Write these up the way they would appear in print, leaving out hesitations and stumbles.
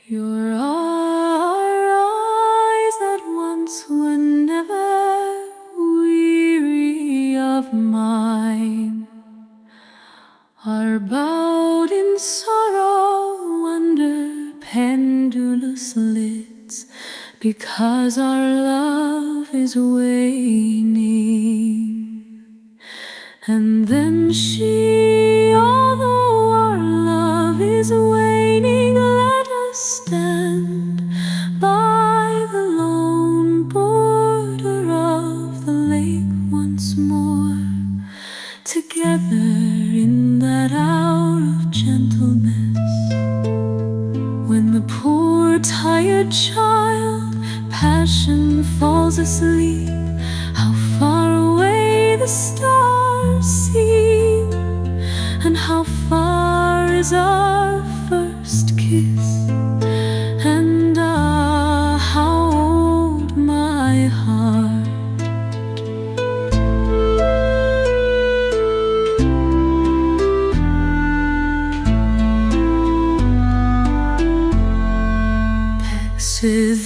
Your eyes that once were never weary of mine are bowed in sorrow under pendulous lids, because our love is waning. And then she, although our love is waning, let us stand by the lone border of the lake once more, together in that hour of gentleness, when the poor tired child passion falls asleep. How far away the stars seem, and how far is our first kiss, and how old my heart.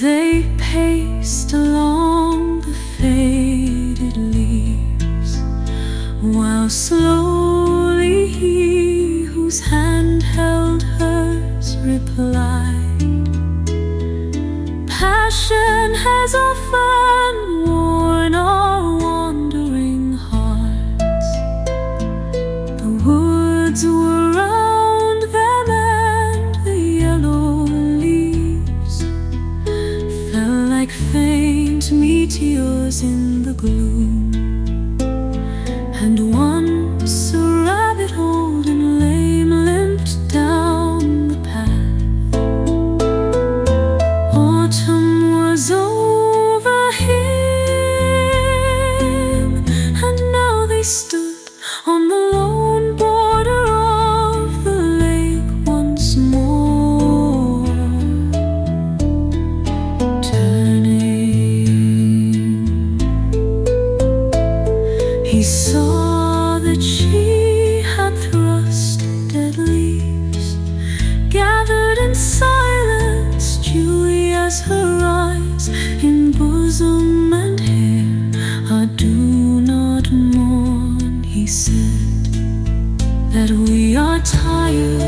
They paced along the faded leaves, while slowly he whose hand held hers replied, passion has often worn our wandering hearts. The woods were round them, and the yellow leaves fell like faint meteors in the gloom. And once a rabbit old and lame limped down the path. Autumn was over him, and now they stood on the lone border of the lake once more. He saw that she had thrust dead leaves, gathered in silence, dewy as her eyes, in bosom and hair. Ah, do not mourn, he said, that we are tired